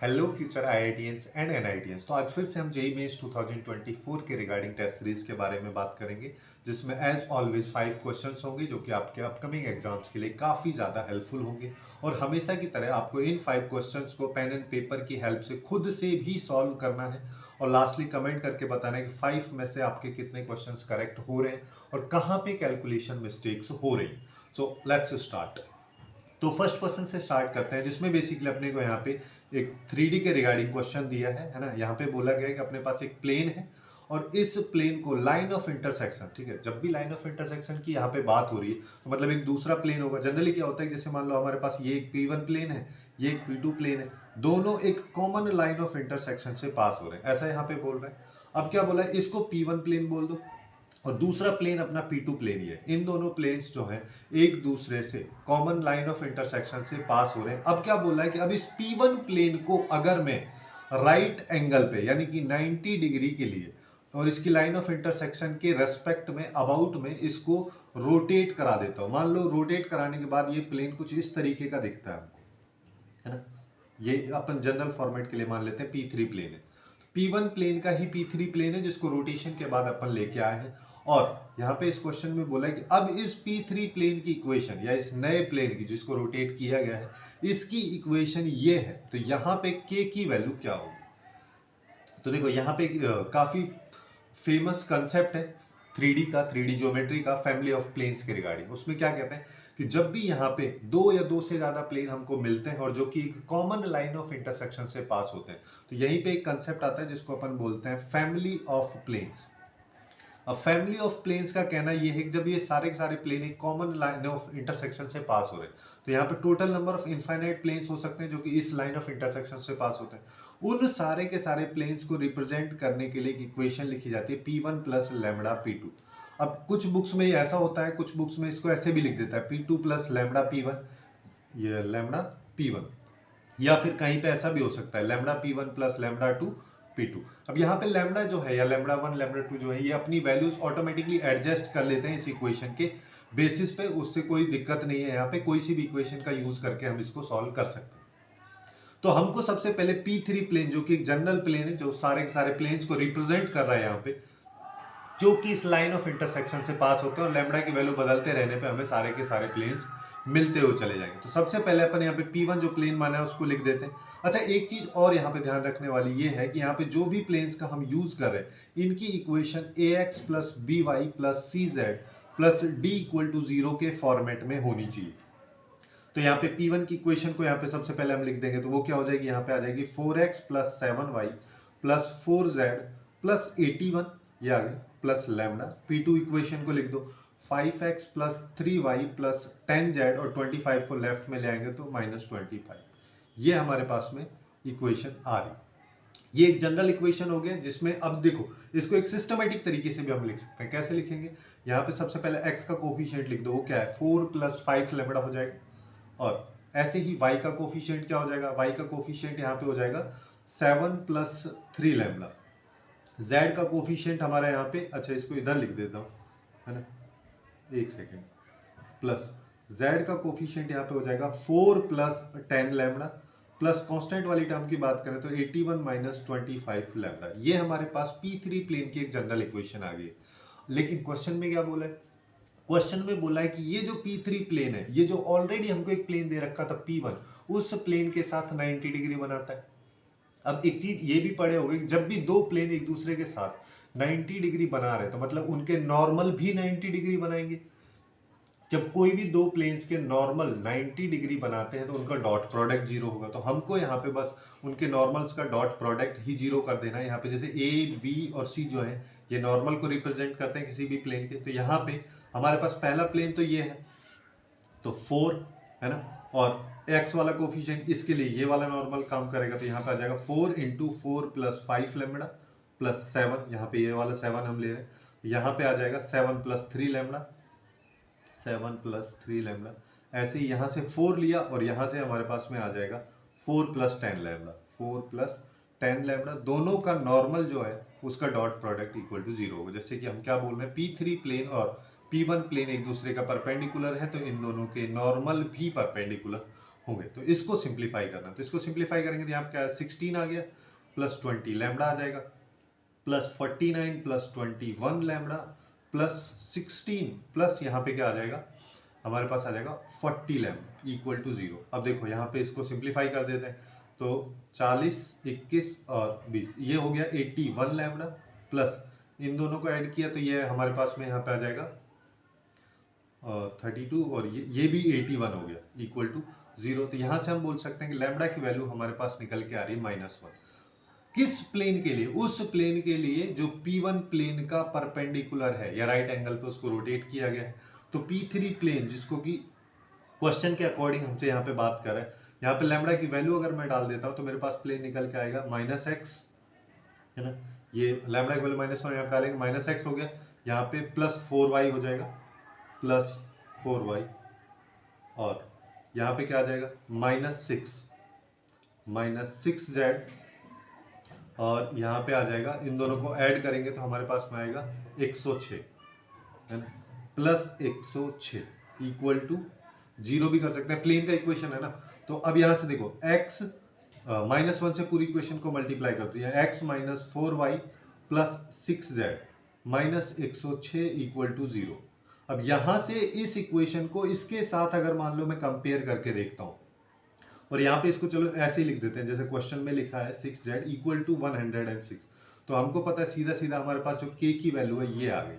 Hello future IITians and NITians. तो आज फिर से हम जेईई मेंस 2024 के रिगार्डिंग टेस्ट सीरीज के बारे में बात करेंगे, जिसमें एज ऑलवेज 5 क्वेश्चंस होंगे जो कि आपके अपकमिंग एग्जाम्स के लिए काफ़ी ज़्यादा हेल्पफुल होंगे। और हमेशा की तरह आपको इन 5 क्वेश्चंस को पेन एंड पेपर की हेल्प से खुद से भी सॉल्व करना है और लास्टली कमेंट करके बताना है कि 5 में से आपके कितने क्वेश्चंस करेक्ट हो रहे हैं और कहाँ पे कैलकुलेशन मिस्टेक्स हो रही हैं। So let's start. तो फर्स्ट क्वेश्चन से स्टार्ट करते हैं, जिसमें बेसिकली अपने को यहाँ पे एक 3D के रिगार्डिंग क्वेश्चन दिया है ना। यहाँ पे बोला गया है कि अपने पास एक प्लेन है और इस प्लेन को लाइन ऑफ इंटरसेक्शन, ठीक है, जब भी लाइन ऑफ इंटरसेक्शन की यहाँ पे बात हो रही है तो मतलब एक दूसरा प्लेन होगा। जनरली क्या होता है, जैसे मान लो हमारे पास ये एक P1 प्लेन है, ये एक P2 प्लेन है, दोनों एक कॉमन लाइन ऑफ इंटरसेक्शन से पास हो रहे हैं, ऐसा यहाँ पे बोल रहे हैं। अब क्या बोला है, इसको P1 प्लेन बोल दो और दूसरा प्लेन अपना P2 प्लेन ही है। इन दोनों प्लेन्स जो हैं एक दूसरे से कॉमन लाइन ऑफ इंटरसेक्शन से पास हो रहे हैं। अब क्या बोला है कि अब इस P1 प्लेन को अगर मैं राइट एंगल पे यानी कि 90 डिग्री के लिए और इसकी लाइन ऑफ इंटरसेक्शन के रेस्पेक्ट में अबाउट में इसको रोटेट करा देता हूं। मान लो रोटेट कराने के बाद ये प्लेन कुछ इस तरीके का दिखता है हमको, है ना। ये अपन जनरल फॉर्मेट के लिए मान लेते हैं P3 प्लेन है। P1 प्लेन का ही P3 प्लेन है जिसको रोटेशन के बाद अपन लेके आए हैं। और यहाँ पे इस क्वेश्चन में बोला है कि अब इस P3 प्लेन की इक्वेशन या इस नए प्लेन की जिसको रोटेट किया गया है, इसकी इक्वेशन ये है। तो यहाँ पे k की वैल्यू क्या होगी। तो देखो यहाँ पे काफी फेमस कंसेप्ट है 3D ज्योमेट्री का, फैमिली ऑफ प्लेन्स के रिगार्डिंग। उसमें क्या कहते हैं कि जब भी यहाँ पे दो या दो से ज्यादा प्लेन हमको मिलते हैं और जो कि एक कॉमन लाइन ऑफ इंटरसेक्शन से पास होते हैं, तो यहीं पे एक कंसेप्ट आता है जिसको अपन बोलते हैं फैमिली ऑफ प्लेन्स। अब फैमिली ऑफ प्लेन्स का कहना यह है कि जब ये सारे के सारे प्लेन एक कॉमन लाइन ऑफ इंटरसेक्शन से पास हो रहे हैं, तो यहाँ पे total number of infinite planes हो सकते हैं जो कि इस लाइन ऑफ इंटरसेक्शन से पास होते हैं। उन सारे के सारे प्लेन्स को रिप्रेजेंट करने के लिए एक इक्वेशन लिखी जाती है P1 प्लस लैम्बडा P2। अब कुछ बुक्स में ये ऐसा होता है, कुछ बुक्स में इसको ऐसे भी लिख देता है P2 प्लस लैम्बडा P1, ये लैम्बडा P1। या फिर कहीं पे ऐसा भी हो सकता है lambda P1 plus lambda 2 P2। अब यहाँ पे लैम्बडा जो है या लैम्बडा 1 लैम्बडा 2 जो है, ये अपनी वैल्यूज ऑटोमेटिकली एडजस्ट कर लेते हैं इस इक्वेशन के बेसिस पे। उससे कोई दिक्कत नहीं है, यहाँ पे कोई सी भी इक्वेशन का यूज करके हम इसको सॉल्व कर सकते हैं। तो हमको सबसे पहले P3 प्लेन जो कि एक जनरल प्लेन है जो सारे के सारे प्लेन्स को रिप्रेजेंट कर रहा है यहाँ पे, जो कि इस लाइन ऑफ इंटरसेक्शन से पास होते हैं और लैम्बडा की वैल्यू बदलते रहने पे हमें सारे के सारे प्लेन्स मिलते हुए चले जाएंगे। तो सबसे पहले अपन यहाँ पे P1 जो प्लेन माना है उसको लिख देते हैं। अच्छा, एक चीज और यहाँ पे ध्यान रखने वाली ये है कि यहाँ पे जो भी प्लेन्स का हम यूज कर रहे हैं, इनकी equation ax plus B Y plus C Z plus D equal to 0 के फॉर्मेट में होनी चाहिए। तो यहाँ पे P1 की इक्वेशन को यहाँ पे सबसे पहले हम लिख देंगे, तो वो क्या हो जाएगी, यहाँ पे आ जाएगी 4x plus 7y plus 4z plus 81, ये आ गया, प्लस लैम्बडा। P2 इक्वेशन को लिख दो 5x plus 3y plus 10z और 25 को लेफ्ट में ले आएंगे तो माइनस 25। ये हमारे पास में इक्वेशन आ रही। ये एक जनरल इक्वेशन हो गया, जिसमें अब देखो इसको एक सिस्टमेटिक तरीके से भी हम लिख सकते हैं। कैसे लिखेंगे, यहाँ पे सबसे पहले x का कोफिशिएंट लिख दो, वो क्या है 4 प्लस 5 लैम्बडा हो जाएगा। और ऐसे ही y का कोफिशिएंट क्या हो जाएगा, y का कोफिशिएंट यहाँ पे हो जाएगा 7 प्लस 3 लैम्बडा। z का कोफिशिएंट हमारा यहाँ पे, अच्छा इसको इधर लिख देता हूँ, है ना, एक सेकेंड, प्लस z का कोफिशिएंट यहाँ पे हो जाएगा 4 प्लस 10 लैम्बडा प्लस कांस्टेंट वाली टर्म की बात करें तो 81 माइनस 25 लैम्बडा। ये हमारे पास P3 प्लेन की एक जनरल इक्वेशन आ गई। लेकिन क्वेश्चन में क्या बोला है, क्वेश्चन में बोला है कि ये जो P3 प्लेन है, ये जो ऑलरेडी हमको एक प्लेन दे रखा था P1, उस प्लेन के साथ 90 डिग्री बनाता है। अब एक चीज ये भी पढ़े होंगे, जब भी दो प्लेन एक दूसरे के साथ 90 डिग्री बना रहे तो मतलब उनके नॉर्मल भी 90 डिग्री बनाएंगे। जब कोई भी दो प्लेन्स के नॉर्मल 90 डिग्री बनाते हैं तो उनका डॉट प्रोडक्ट जीरो होगा। तो हमको यहाँ पे बस उनके नॉर्मल्स का डॉट प्रोडक्ट ही जीरो कर देना है। यहाँ पे जैसे ए बी और सी जो है ये नॉर्मल को रिप्रेजेंट करते हैं किसी भी प्लेन के, तो यहाँ पे हमारे पास पहला प्लेन तो ये है, तो 4 है ना, और x वाला कोफिशिएंट इसके लिए ये वाला नॉर्मल काम करेगा, तो यहाँ पे आ जाएगा 4 इंटू 4 प्लस 5 लेमड़ा प्लस 7, यहाँ पे ये वाला 7 हम ले रहे हैं, यहाँ पे आ जाएगा 7 प्लस 3 लेमड़ा, 7 प्लस 3 लेमड़ा। ऐसे ही यहाँ से 4 लिया और यहाँ से हमारे पास में आ जाएगा 4 प्लस 10 लेमड़ा, 4 प्लस 10 लेमड़ा। दोनों का नॉर्मल जो है उसका डॉट प्रोडक्ट इक्वल टू 0 होगा। जैसे कि हम क्या बोल रहे हैं, P3 प्लेन और P1 प्लेन एक दूसरे का परपेंडिकुलर है, तो इन दोनों के नॉर्मल भी परपेंडिकुलर होंगे। तो इसको सिंप्लीफाई करना, तो इसको सिंप्लीफाई करेंगे तो यहाँ पे क्या है 16 आ गया प्लस 20 लैम्डा आ जाएगा plus 49 plus 21 lambda plus 16 plus यहाँ पे क्या आ जाएगा हमारे पास आ जाएगा 40 लैम्डा इक्वल टू 0। अब देखो यहाँ पे इसको सिंप्लीफाई कर देते हैं तो 40 21 और 20 ये हो गया 81 लैम्डा प्लस इन दोनों को ऐड किया तो ये हमारे पास में यहाँ पे आ जाएगा 32 और ये भी 81 हो गया इक्वल टू 0। तो यहाँ से हम बोल सकते हैं कि लैम्डा की वैल्यू हमारे पास निकल के आ रही है -1। किस प्लेन के लिए? उस प्लेन के लिए जो P1 प्लेन का परपेंडिकुलर है या राइट एंगल पे उसको रोटेट किया गया है। तो P3 प्लेन जिसको कि क्वेश्चन के अकॉर्डिंग हमसे यहाँ पे बात कर रहे हैं, यहाँ पे लैम्डा की वैल्यू अगर मैं डाल देता हूँ तो मेरे पास प्लेन निकल के आएगा -x है ना। ये लैम्डा की वैल्यू -1 यहाँ पे डालेंगे -x हो गया, यहाँ पे +4y हो जाएगा +4y और यहाँ पे क्या आ जाएगा -6z और यहाँ पे आ जाएगा इन दोनों को ऐड करेंगे तो हमारे पास में आएगा 106 है ना +106 इक्वल टू 0 भी कर सकते हैं, प्लेन का इक्वेशन है ना। तो अब यहाँ से देखो x -1 से पूरी इक्वेशन को मल्टीप्लाई कर दिया x -4y + 6z -106 equal to 0। अब यहाँ से इस इक्वेशन को इसके साथ अगर मान लो मैं कंपेयर करके देखता हूँ और यहाँ पे इसको चलो ऐसे ही लिख देते हैं जैसे क्वेश्चन में लिखा है 6z इक्वल टू 106। तो हमको पता है सीधा सीधा हमारे पास जो k की वैल्यू है ये आ गई।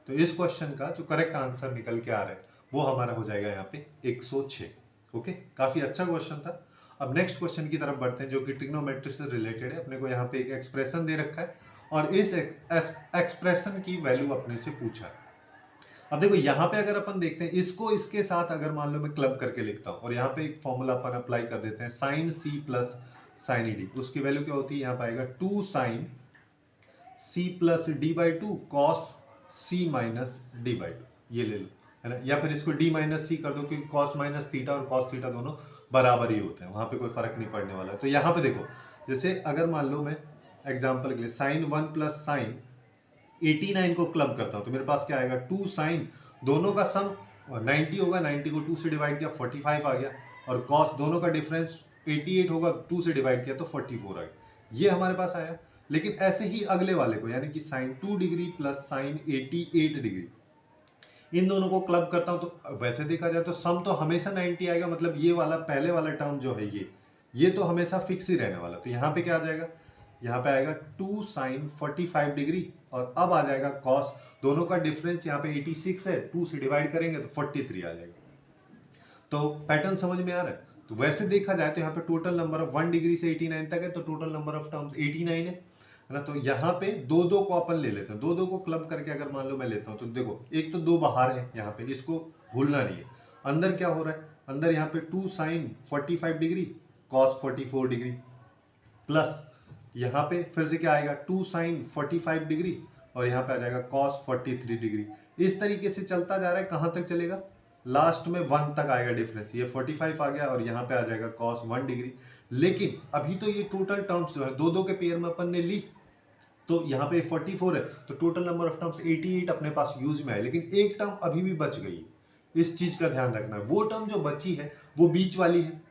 तो इस क्वेश्चन का जो करेक्ट आंसर निकल के आ रहा है वो हमारा हो जाएगा यहाँ पे 106। ओके, काफी अच्छा क्वेश्चन था। अब नेक्स्ट क्वेश्चन की तरफ बढ़ते हैं जो कि ट्रिग्नोमेट्री से रिलेटेड है। अपने को यहाँ पे एक एक्सप्रेशन दे रखा है और इस एक्सप्रेशन की वैल्यू अपने से पूछा है। अब देखो यहाँ पे अगर अपन देखते हैं इसको इसके साथ अगर मान लो मैं क्लब करके लिखता हूँ और यहाँ पे एक फॉर्मूला अपन अप्लाई कर देते हैं sine C plus sine D. उसकी वैल्यू क्या होती है यहाँ पे आएगा 2 sine C plus D by two cos C minus D by two, ये ले लो है ना। या फिर इसको डी माइनस सी कर दो क्योंकि कॉस माइनस थीटा और कॉस थीटा दोनों बराबर ही होते हैं, वहां पे कोई फर्क नहीं पड़ने वाला। तो यहाँ पे देखो जैसे अगर मान लो मैं एग्जाम्पल के लिए साइन 1 प्लस साइन 89 को क्लब करता हूं तो मेरे पास क्या आएगा 2 साइन दोनों का सम 90 होगा, 90 को 2 से डिवाइड किया 45 आ गया और कॉस दोनों का डिफरेंस 88 होगा, 2 से डिवाइड किया तो 44 आ गया, ये हमारे पास आया। लेकिन ऐसे ही अगले वाले को यानी कि sine 2 degree plus sine 88 degree इन दोनों को क्लब करता हूं तो वैसे देखा जाए तो सम तो हमेशा 90 आएगा, मतलब ये वाला पहले वाला टर्म जो है ये तो हमेशा फिक्स ही रहने वाला। तो यहाँ पे क्या आ जाएगा, यहाँ पे आएगा 2 साइन 45 डिग्री और अब आ जाएगा कॉस, दोनों का डिफरेंस यहाँ पे 86 है, 2 से डिवाइड करेंगे तो 43 आ जाएगा। तो पैटर्न समझ में आ रहा है। तो वैसे देखा जाए तो यहाँ पे टोटल नंबर ऑफ 1 डिग्री से 89 तक है तो टोटल नंबर ऑफ टर्म्स 89 है ना। तो यहाँ पे दो दो को अपन ले लेते हैं, दो दो को क्लब करके अगर मान लो मैं लेता हूँ तो देखो एक तो 2 बाहर है यहाँ पे, इसको भूलना नहीं है। अंदर क्या हो रहा है, अंदर यहाँ पे 2 sine 45 degree cos 44 degree plus यहाँ पे फिर से क्या आएगा 2 साइन 45 डिग्री और यहाँ पे आ जाएगा कॉस 43 डिग्री। इस तरीके से चलता जा रहा है, कहाँ तक चलेगा, लास्ट में 1 तक आएगा डिफरेंस, ये 45 आ गया और यहाँ पे आ जाएगा कॉस 1 डिग्री। लेकिन अभी तो ये टोटल टर्म्स जो है दो दो के पेयर में अपन ने ली तो यहाँ पे 44 है तो टोटल नंबर ऑफ टर्म्स 88 अपने पास यूज में है, लेकिन एक टर्म अभी भी बच गई है, इस चीज का ध्यान रखना है। वो टर्म जो बची है वो बीच वाली है,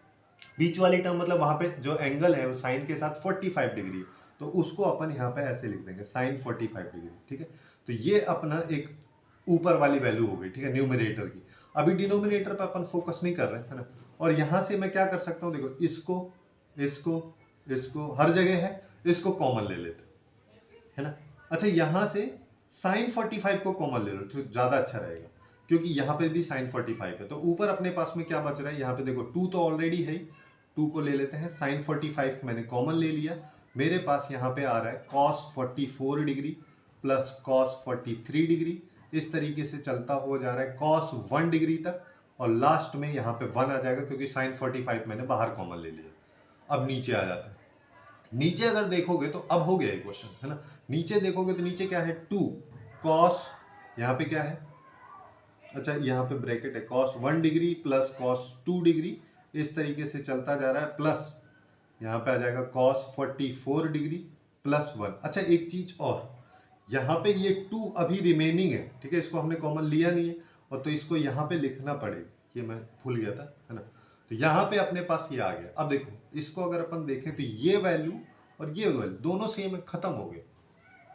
बीच वाली टर्म मतलब वहां पे जो एंगल है वो साइन के साथ 45 डिग्री है तो उसको अपन यहाँ पे ऐसे लिख देंगे साइन 45 डिग्री, ठीक है। तो ये अपना एक ऊपर वाली वैल्यू हो गई, ठीक है, न्यूमरेटर की। अभी डिनोमिनेटर पे अपन फोकस नहीं कर रहे हैं, है ना। और यहां से मैं क्या कर सकता हूँ, देखो इसको इसको इसको हर जगह है, इसको कॉमन ले लेते है ना। अच्छा यहाँ से साइन 45 को कॉमन ले लो तो ज्यादा अच्छा रहेगा क्योंकि यहाँ पे भी साइन 45 है। तो ऊपर अपने पास में क्या बच रहा है, यहाँ पे देखो 2 तो ऑलरेडी है, 2 को ले लेते हैं, साइन 45 मैंने कॉमन ले लिया, मेरे पास यहाँ पे आ रहा है cos 44 degree plus cos 43 degree, इस तरीके से चलता हुआ जा रहा है कॉस 1 डिग्री तक और लास्ट में यहाँ पे 1 आ जाएगा क्योंकि साइन 45 मैंने बाहर कॉमन ले लिया। अब नीचे आ जाता है, नीचे अगर देखोगे तो अब हो गया क्वेश्चन, है ना। नीचे देखोगे तो नीचे क्या है 2 कॉस, यहाँ पे क्या है, अच्छा यहाँ पे ब्रैकेट है cos 1 degree plus cos 2 degree, इस तरीके से चलता जा रहा है प्लस यहाँ पे आ जाएगा कॉस 44 डिग्री प्लस 1। अच्छा एक चीज और, यहाँ पे ये 2 अभी रिमेनिंग है, ठीक है, इसको हमने कॉमन लिया नहीं है और तो इसको यहाँ पे लिखना पड़ेगा, ये मैं भूल गया था, है ना। तो तो यहाँ पे अपने पास ये आ गया। अब देखो इसको अगर अपन देखें तो ये वैल्यू और ये वैल्यू दोनों सेम खत्म हो गए,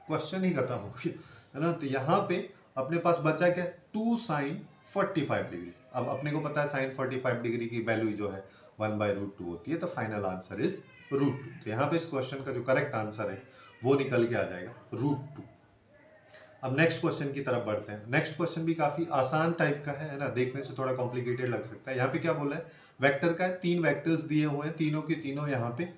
क्वेश्चन ही खत्म हो गया, है ना। तो यहाँ पे अपने पास बचा क्या, 2 साइन 45 डिग्री। अब अपने को पता है साइन 45 डिग्री की वैल्यू जो है 1/√2 होती है, तो फाइनल आंसर इज √2। तो यहाँ पे इस क्वेश्चन का जो करेक्ट आंसर है वो निकल के आ जाएगा √2। अब नेक्स्ट क्वेश्चन की तरफ बढ़ते हैं। नेक्स्ट क्वेश्चन भी काफी आसान टाइप का है ना, देखने से थोड़ा कॉम्प्लिकेटेड लग सकता है। यहाँ पे क्या बोला है, वेक्टर का है, 3 वेक्टर्स दिए हुए हैं, तीनों के तीनों यहाँ पे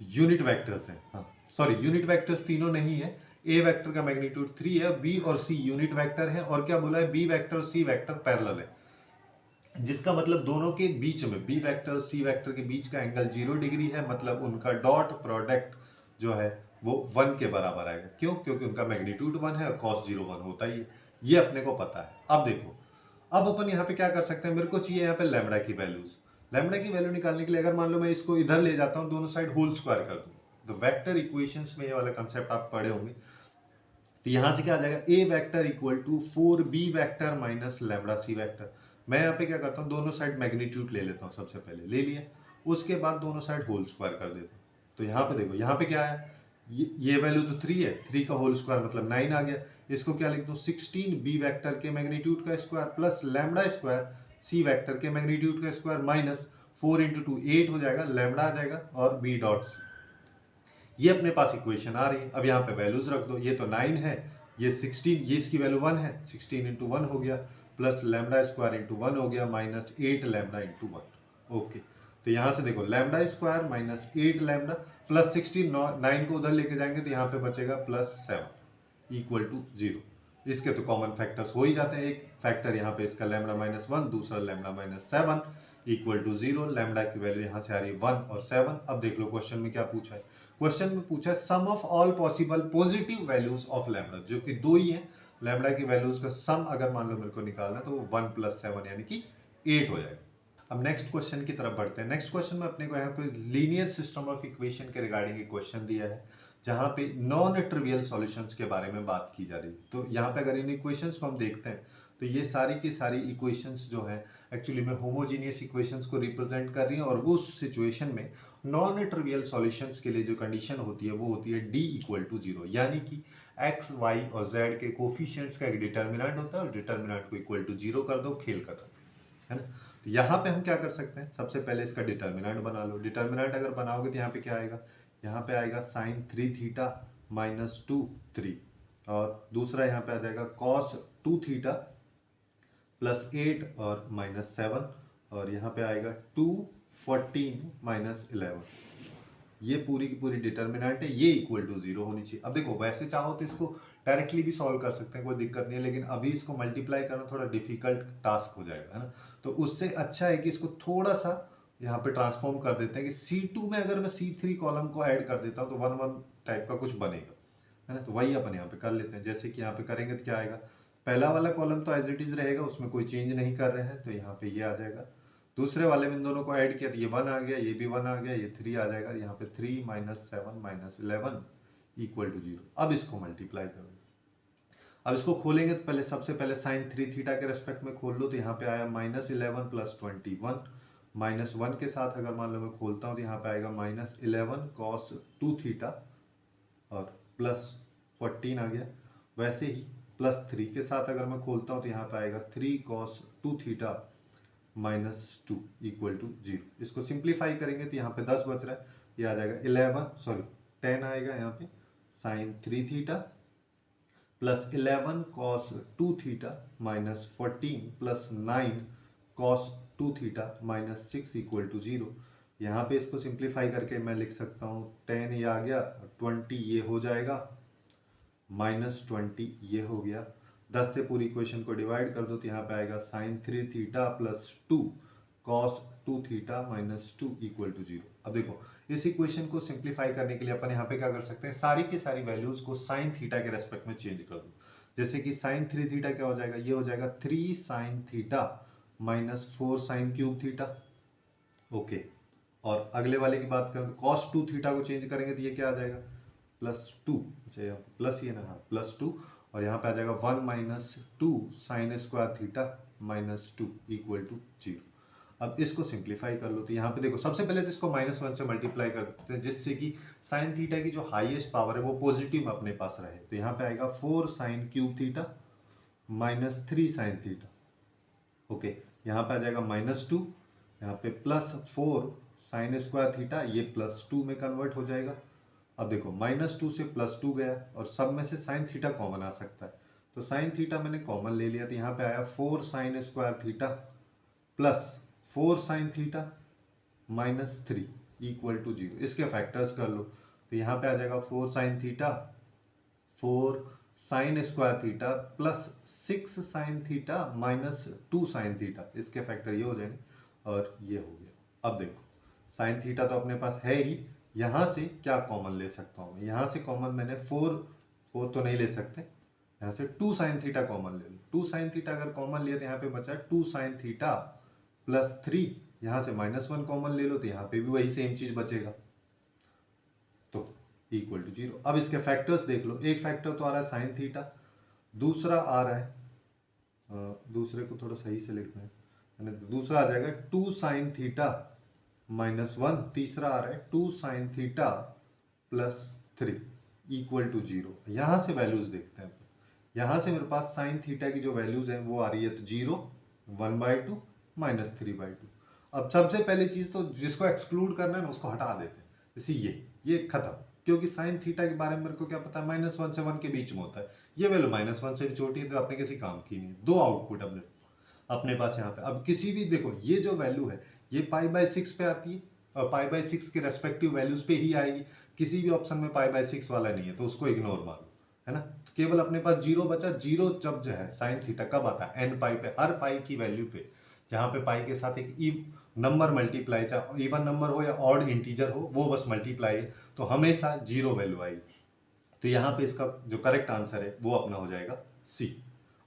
यूनिट वेक्टर्स हैं। हाँ सॉरी, यूनिट वेक्टर्स तीनों नहीं है। ए वेक्टर का मैग्नीट्यूड 3 है, बी और सी यूनिट वेक्टर है, और क्या बोला है, बी वेक्टर और सी वेक्टर पैरेलल है, जिसका मतलब दोनों के बीच में बी वेक्टर और सी वेक्टर के बीच का एंगल 0 डिग्री है, मतलब उनका डॉट प्रोडक्ट जो है वो 1 के बराबर आएगा। क्यों, क्योंकि उनका मैग्नीट्यूड 1 है और cos 0 1 होता ही है, ये अपने को पता है। अब देखो, अब अपन यहाँ पे क्या कर सकते हैं, मेरे को चाहिए यहाँ पे लैम्डा की वैल्यूज। लैम्डा की वैल्यू निकालने के लिए अगर मान लो मैं इसको इधर ले जाता हूँ, दोनों साइड होल स्क्वायर कर दूँ, तो वेक्टर इक्वेशंस में ये वाला कंसेप्ट आप पढ़े होंगे। तो यहां से क्या आ जाएगा, a vector equal to 4b vector minus lambda c vector. मैं यहाँ पे क्या करता हूँ, दोनों साइड मैग्नीट्यूड ले लेता हूँ, सबसे पहले ले लिया, उसके बाद दोनों साइड होल स्क्वायर कर देता हूँ। तो यहाँ पे देखो, यहाँ पे क्या है, ये वैल्यू तो 3 है, 3 का होल स्क्वायर मतलब 9 आ गया। इसको क्या लिख दूँ, 16b वेक्टर के मैग्नीट्यूड का square plus lambda square C vector के मैग्नीट्यूड का स्क्वायर माइनस 4 × 2 8 हो जाएगा, लैम्डा आ जाएगा और b डॉट सी। ये अपने पास इक्वेशन आ रही है। अब यहाँ पे वैल्यूज रख दो, ये तो 9 है, ये 16, ये इसकी वैल्यू 1 है, 16 × 1 हो गया, प्लस लैम्डा स्क्वायर × 1 हो गया, माइनस 8 लैम्डा × 1। ओके, तो यहाँ से देखो lambda square minus 8 lambda plus 16, 9 को उधर लेके जाएंगे तो यहाँ पे बचेगा प्लस 7 इक्वल टू 0। इसके तो कॉमन फैक्टर्स हो ही जाते हैं, एक फैक्टर यहाँ पे इसका लैम्डा -1, दूसरा लैम्डा -7 इक्वल टू 0। लैम्डा की वैल्यू यहाँ से आ रही है 1 और 7। अब देख लो क्वेश्चन में क्या पूछा है, क्वेश्चन में पूछा है sum of all possible positive values of lambda, जो कि 2 ही है। लैम्डा की वैल्यूज का सम अगर मान लो मेरे को निकालना है तो वो 1 + 7 यानी कि 8 हो जाएगा। अब नेक्स्ट क्वेश्चन की तरफ बढ़ते हैं। नेक्स्ट क्वेश्चन में अपने को यहाँ पे लीनियर सिस्टम ऑफ इक्वेशन के रिगार्डिंग एक क्वेश्चन दिया है, जहाँ पे नॉन ट्रिवियल सॉल्यूशंस के बारे में बात की जा रही है। तो यहाँ पे अगर इन इक्वेशंस को हम देखते हैं तो ये सारी की सारी इक्वेशंस जो है एक्चुअली में होमोजीनियस इक्वेशंस को रिप्रेजेंट कर रही हैं, और उस सिचुएशन में नॉन ट्रिवियल सॉल्यूशंस के लिए जो कंडीशन होती है वो होती है d = 0, यानी कि x, y और z के कोफिशिएंट्स का एक डिटर्मिनेंट होता है, और डिटर्मिनेंट को इक्वल टू 0 कर दो, खेल खत्म, है ना। तो यहाँ पे हम क्या कर सकते हैं, सबसे पहले इसका डिटर्मिनेंट बना लो। डिटर्मिनेंट अगर बनाओगे तो यहाँ पे क्या आएगा, यहाँ पे आएगा sin 3 थीटा -2 3, और दूसरा यहाँ पे आ जाएगा cos 2 थीटा +8 और -7, और यहाँ पे आएगा 2 14 -11। ये पूरी की पूरी डिटर्मिनेंट है, ये इक्वल टू 0 होनी चाहिए। अब देखो वैसे चाहो तो इसको डायरेक्टली भी सॉल्व कर सकते हैं, कोई दिक्कत नहीं है, लेकिन अभी इसको मल्टीप्लाई करना थोड़ा डिफिकल्ट टास्क हो जाएगा, है ना। तो उससे अच्छा है कि इसको थोड़ा सा यहाँ पे ट्रांसफॉर्म कर देते हैं कि C2 में अगर मैं C3 कॉलम को ऐड कर देता हूँ तो 1 1 टाइप का कुछ बनेगा, है ना। तो वही अपन यहाँ पे कर लेते हैं। जैसे कि यहाँ पे करेंगे तो क्या आएगा, पहला वाला कॉलम तो एज इट इज रहेगा, उसमें कोई चेंज नहीं कर रहे हैं, तो यहाँ पे ये आ जाएगा। दूसरे वाले में इन दोनों को ऐड किया तो ये 1 आ गया, ये भी 1 आ गया, ये 3 आ जाएगा, यहाँ पे 3 -7 -11 इक्वल टू 0। अब इसको मल्टीप्लाई करो। अब इसको खोलेंगे तो पहले सबसे पहले sin 3 थीटा के रेस्पेक्ट में खोल लो, तो यहाँ पे आया -11 + 21, -1 के साथ अगर मान लो मैं खोलता हूँ तो यहाँ पे आएगा -11 cos 2 थीटा और +14 आ गया। वैसे ही +3 के साथ अगर मैं खोलता हूँ तो यहाँ पे आएगा 3 cos 2 थीटा -2 इक्वल टू 0। इसको सिंप्लीफाई करेंगे तो यहाँ पे 10 बच रहा है, ये आ जाएगा 10 आएगा यहाँ पे sin 3 theta +11 cos 2 theta -14 +9 cos 2 theta -6 equal to 0। यहाँ पे इसको सिंप्लीफाई करके मैं लिख सकता हूँ 10 ये आ गया, 20 ये हो जाएगा, -20 ये हो गया। 10 से पूरी इक्वेशन को डिवाइड कर दो तो यहाँ पे आएगा sin 3 theta +2 cos 2 theta -2 equal to 0। अब देखो इस इक्वेशन को सिंप्लीफाई करने के लिए अपन यहाँ पे क्या कर सकते हैं, सारी की सारी वैल्यूज को sin थीटा के रेस्पेक्ट में चेंज कर दो। जैसे कि sin 3 थीटा क्या हो जाएगा, ये हो जाएगा 3 sin theta -4 sin³ theta. Okay, और अगले वाले की बात करें तो cos 2 थीटा को चेंज करेंगे तो ये क्या आ जाएगा +2, अच्छा प्लस ये ना, हाँ +2, और यहाँ पे आ जाएगा 1 - 2 sin² थीटा -2 इक्वल टू 0। अब इसको सिंप्लीफाई कर लो, तो यहाँ पे देखो सबसे पहले तो इसको -1 से मल्टीप्लाई करते हैं, जिससे कि साइन थीटा की जो हाईएस्ट पावर है वो पॉजिटिव अपने पास रहे। तो यहाँ पे आएगा 4 sine cube theta -3 sine theta. Okay, यहाँ पे आ जाएगा -2, यहाँ पे +4 साइन स्क्वायर थीटा, ये +2 में कन्वर्ट हो जाएगा। अब देखो -2 से +2 गया और सब में से साइन थीटा कॉमन आ सकता है, तो साइन थीटा मैंने कॉमन ले लिया, तो यहाँ पे आया 4 sine square theta plus 4 sine theta -3 equal to 0। इसके फैक्टर्स कर लो, तो यहाँ पे आ जाएगा 4 sine theta 4 sine square theta plus 6 sine theta -2 sine theta, इसके फैक्टर ये हो जाएंगे और ये हो गया। अब देखो साइन थीटा तो अपने पास है ही, यहाँ से क्या कॉमन ले सकता हूँ, यहाँ से कॉमन मैंने 4 तो नहीं ले सकते, यहाँ से 2 साइन थीटा कॉमन ले लो। 2 साइन थीटा अगर कॉमन लिया तो यहाँ पे बचा 2 साइन थीटा +3, यहाँ से -1 कॉमन ले लो तो यहाँ पे भी वही सेम चीज बचेगा, तो इक्वल टू 0। अब इसके फैक्टर्स देख लो, एक फैक्टर तो आ रहा है साइन थीटा, दूसरा आ रहा है दूसरे को थोड़ा सही से लिखना है, दूसरा आ जाएगा 2 साइन थीटा -1, तीसरा आ रहा है 2 साइन थीटा +3 इक्वल टू 0। यहाँ से वैल्यूज देखते हैं, यहाँ से मेरे पास साइन थीटा की जो वैल्यूज हैं वो आ रही है तो 0, 1/2, -3/2। अब सबसे पहली चीज तो जिसको एक्सक्लूड करना है ना उसको हटा देते हैं, जैसे ये खत्म, क्योंकि साइन थीटा के बारे में मेरे को क्या पता है, -1 से 1 के बीच में होता है, ये वैल्यू -1 से भी छोटी है तो आपने किसी काम की नहीं। दो आउटपुट अपने पास यहाँ पे। अब किसी भी देखो ये जो वैल्यू है ये π/6 पे आती है और π/6 के रेस्पेक्टिव वैल्यूज पे ही आएगी, किसी भी ऑप्शन में π/6 वाला नहीं है तो उसको इग्नोर मारो, है ना। तो केवल अपने पास 0 बचा, 0 जब जो है साइन थीटा कब आता है, n पाई पे, हर पाई की वैल्यू पे, जहाँ पे पाई के साथ एक नंबर मल्टीप्लाई, चाहे इवन नंबर हो या ऑड इंटीजर हो, वो बस मल्टीप्लाई है, तो हमेशा 0 वैल्यू आएगी। तो यहाँ पे इसका जो करेक्ट आंसर है वो अपना हो जाएगा सी।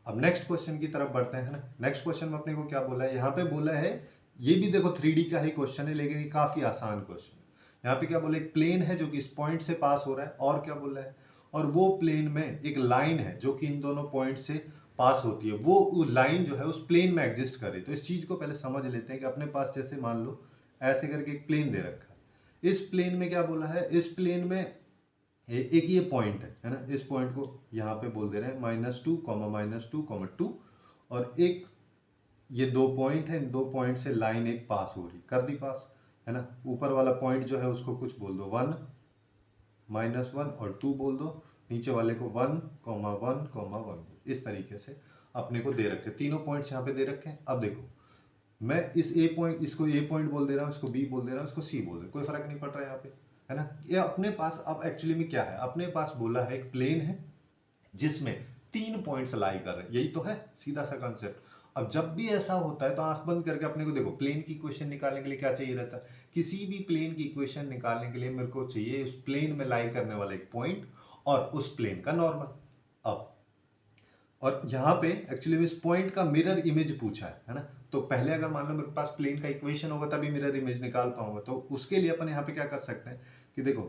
अब नेक्स्ट क्वेश्चन की तरफ बढ़ते हैं ना। नेक्स्ट क्वेश्चन में अपने को क्या बोला है, यहाँ पे बोला है, ये भी देखो 3D का ही क्वेश्चन है लेकिन ये काफी आसान क्वेश्चन है। यहाँ पे क्या बोला, एक प्लेन है जो कि इस पॉइंट से पास हो रहा है, और क्या बोला है, और वो प्लेन में एक लाइन है जो कि इन दोनों पॉइंट से पास होती है, वो लाइन जो है उस प्लेन में एग्जिस्ट करे। तो इस चीज को पहले समझ लेते हैं कि अपने पास जैसे मान लो ऐसे करके एक प्लेन दे रखा है, इस प्लेन में क्या बोला है, इस प्लेन में एक ये पॉइंट है ना, इस पॉइंट को यहाँ पे बोल दे रहे हैं -2, -2, 2, और एक ये 2 पॉइंट है, इन 2 पॉइंट से लाइन एक पास हो रही, कर दी पास, है ना। ऊपर वाला पॉइंट जो है उसको कुछ बोल दो 1, -1 और 2 बोल दो, नीचे वाले को 1, 1, 1। इस तरीके से अपने को दे रखे, तीनों पॉइंट्स यहाँ पे दे रखे हैं। अब देखो मैं इस ए पॉइंट, इसको ए पॉइंट बोल दे रहा हूँ, इसको बी बोल दे रहा हूँ, इसको सी बोल दे, कोई फर्क नहीं पड़ रहा है यहाँ पे, है ना। ये अपने पास अब एक्चुअली में क्या है, अपने पास बोला है एक प्लेन है जिसमें 3 पॉइंट्स लाई कर रहे हैं, यही तो है सीधा सा कॉन्सेप्ट। अब जब भी ऐसा होता है तो आंख बंद करके अपने को देखो, प्लेन की इक्वेशन निकालने के लिए क्या चाहिए रहता है, किसी भी प्लेन की इक्वेशन निकालने के लिए मेरे को चाहिए उस प्लेन में लाई करने वाला एक पॉइंट और उस प्लेन का नॉर्मल। अब और यहाँ पे एक्चुअली इस पॉइंट का मिरर इमेज पूछा है ना। तो पहले अगर मान लो मेरे पास प्लेन का इक्वेशन होगा तभी मिरर इमेज निकाल पाऊंगा, तो उसके लिए अपन यहाँ पे क्या कर सकते हैं कि देखो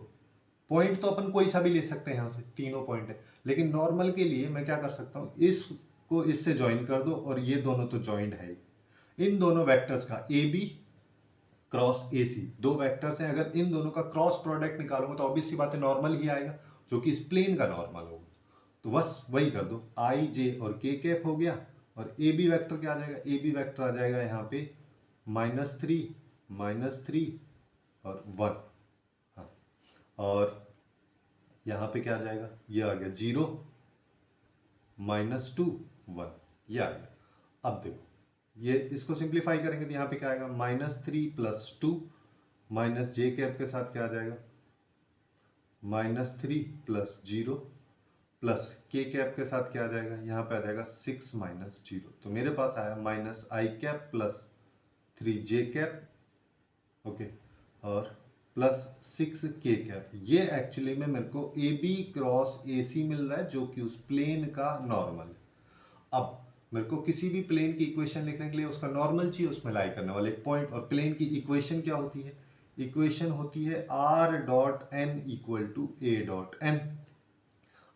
पॉइंट तो अपन कोई सा भी ले सकते हैं, यहाँ से तीनों पॉइंट है, लेकिन नॉर्मल के लिए मैं क्या कर सकता हूँ, इसको इससे ज्वाइन कर दो और ये दोनों तो ज्वाइंट है, इन दोनों वेक्टर्स का ए बी क्रॉस ए सी, दो वेक्टर्स हैं, अगर इन दोनों का क्रॉस प्रोडक्ट निकालूंगा तो ऑब्वियस सी बात है नॉर्मल ही आएगा, जो कि इस प्लेन का नॉर्मल होगा। तो बस वही कर दो, आई जे और के कैप हो गया, और ए बी वैक्टर क्या आ जाएगा, ए बी वैक्टर आ जाएगा यहाँ पे -3, -3 और 1, हाँ, और यहाँ पे क्या आ जाएगा, ये आ गया 0, -2, 1, ये आ गया। अब देखो ये इसको सिंप्लीफाई करेंगे तो यहाँ पे क्या आएगा, -3 + 2, माइनस जे कैप के साथ क्या आ जाएगा, -3 + 0 प्लस के कैप के साथ क्या आ जाएगा, यहाँ पे आ जाएगा 6 - 0। तो मेरे पास आया -i cap + 3 J cap, okay, और +6 के कैप। ये एक्चुअली में मेरे को ए बी क्रॉस ए सी मिल रहा है जो कि उस प्लेन का नॉर्मल है। अब मेरे को किसी भी प्लेन की इक्वेशन लिखने के लिए उसका नॉर्मल चाहिए, उसमें लाई करने वाले एक पॉइंट, और प्लेन की इक्वेशन क्या होती है, इक्वेशन होती है r.n = a.n।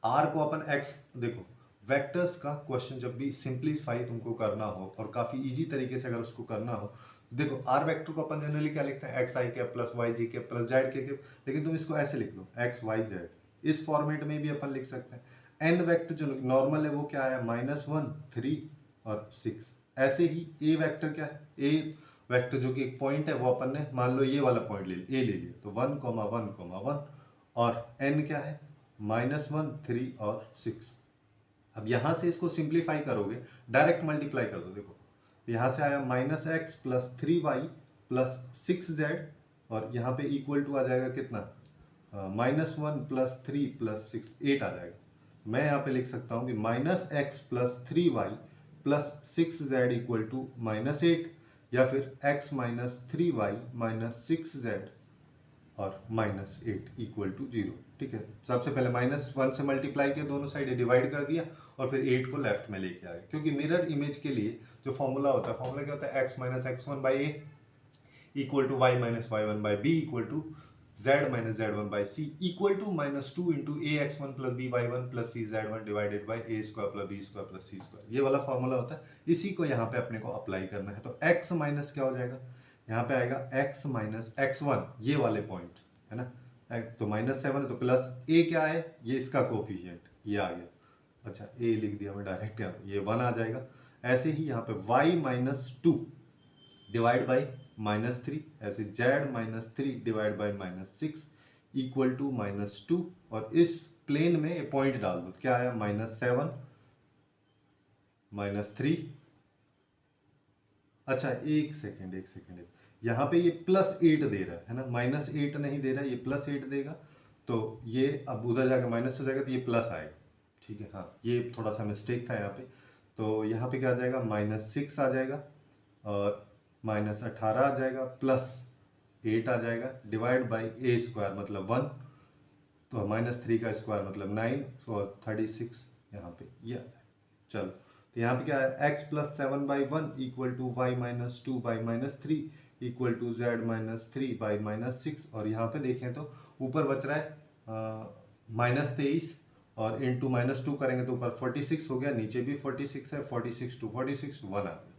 आर को अपन एक्स, देखो वेक्टर्स का क्वेश्चन जब भी सिंप्लीफाई तुमको करना हो और काफ़ी इजी तरीके से अगर उसको करना हो, देखो आर वेक्टर को अपन जनरली क्या लिखते हैं, एक्स आई कैप प्लस वाई जी कैप प्लस जेड के कैप, लेकिन तुम इसको ऐसे लिख दो एक्स वाई जेड, इस फॉर्मेट में भी अपन लिख सकते हैं। एन वेक्टर जो नॉर्मल है वो क्या है, -1 3 और 6। ऐसे ही ए वेक्टर क्या है, ए वेक्टर जो कि एक पॉइंट है वो अपन ने मान लो ये वाला पॉइंट ले लिया, ए ले लिया, तो 1 1 1, और एन क्या है -1 3 और 6। अब यहां से इसको सिंप्लीफाई करोगे, डायरेक्ट मल्टीप्लाई कर दो। देखो यहाँ से आया -x plus 3y plus 6z, और यहाँ पे इक्वल टू आ जाएगा कितना, -1 प्लस 3 प्लस 6 8 आ जाएगा। मैं यहाँ पे लिख सकता हूँ कि -x plus 3y plus 6z equal to -8, या फिर x minus 3y minus 6z और -8 इक्वल टू 0। ठीक है, सबसे पहले -1 से मल्टीप्लाई किया, दोनों साइड डिवाइड कर दिया, और फिर 8 को लेफ्ट में लेके आए, क्योंकि मिरर इमेज के लिए जो फॉर्मूला होता है, फॉर्मूला क्या होता है, x minus x1 by A equal to y minus y1 by B equal to z minus z1 by C equal to -2 into A x1 plus B y1 plus C z1 divided by A square plus B square plus C square. ये वाला formula होता है, इसी को यहाँ पे अपने को अप्लाई करना है। तो x माइनस क्या हो जाएगा, यहाँ पे आएगा x माइनस x1, ये वाले पॉइंट है ना, तो -7 है, तो प्लस ए क्या है, ये इसका कोफिशिएंट ये आ गया, अच्छा ए लिख दिया मैं डायरेक्ट, ये 1 आ जाएगा। ऐसे ही यहाँ पे y माइनस 2 डिवाइड बाई -3, ऐसे z minus 3 divide by -6 equal to -2, और इस प्लेन में ये पॉइंट डाल दो, क्या आया -7 -3। अच्छा एक सेकेंड, यहाँ पे ये +8 दे रहा है ना, -8 नहीं दे रहा है, ये +8 देगा, तो ये अब उधर जाकर माइनस हो जाएगा, तो ये प्लस आएगा। ठीक है, हाँ ये थोड़ा सा मिस्टेक था यहाँ पे, तो यहाँ पे क्या आ जाएगा, -6 आ जाएगा, और -18 आ जाएगा, +8 आ जाएगा, डिवाइड बाई ए स्क्वायर मतलब 1, तो -3 का स्क्वायर मतलब 9, और 36 यहाँ पे ये आ जाएगा। चलो, तो यहाँ पे क्या है, x plus 7 by 1 equal to Y minus 2 by -3 equal to z minus 3 by -6, और यहाँ पे देखें तो ऊपर बच रहा है -23, और इंटू -2 करेंगे तो ऊपर 46 हो गया, नीचे भी 46 है, 46 टू 46 1 आ गया।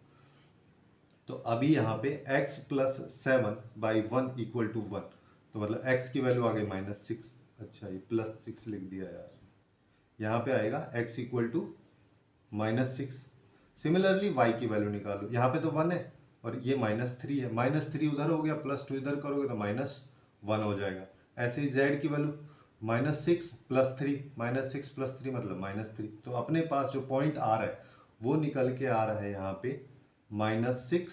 तो अभी यहाँ पे x plus 7 by 1 equal to 1, तो मतलब x की वैल्यू आ गई -6, अच्छा ये +6 लिख दिया यार, यहाँ पे आएगा x equal to -6। Similarly y की वैल्यू निकालो, यहाँ पे तो 1 है और ये -3 है, -3 उधर हो गया, +2 इधर करोगे तो -1 हो जाएगा। ऐसे ही z की वैल्यू -6 प्लस 3, -6 प्लस 3 मतलब -3, तो अपने पास जो पॉइंट आ रहा है वो निकल के आ रहा है यहाँ पे -6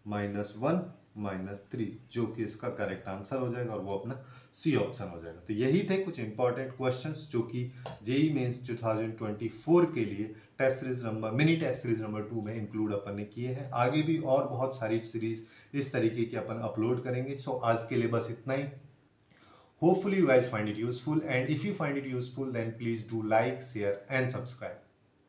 -1 -3, जो कि इसका करेक्ट आंसर हो जाएगा, और वो अपना सी ऑप्शन हो जाएगा। तो यही थे कुछ इंपॉर्टेंट क्वेश्चंस जो कि जेई मेंस 2024 के लिए test series number mini test series number 2 में इंक्लूड अपन ने किए हैं। आगे भी और बहुत सारी सीरीज इस तरीके की अपन अपलोड करेंगे। सो आज के लिए बस इतना ही। Hopefully you guys find it useful, and if you find it useful then please do like, share and subscribe.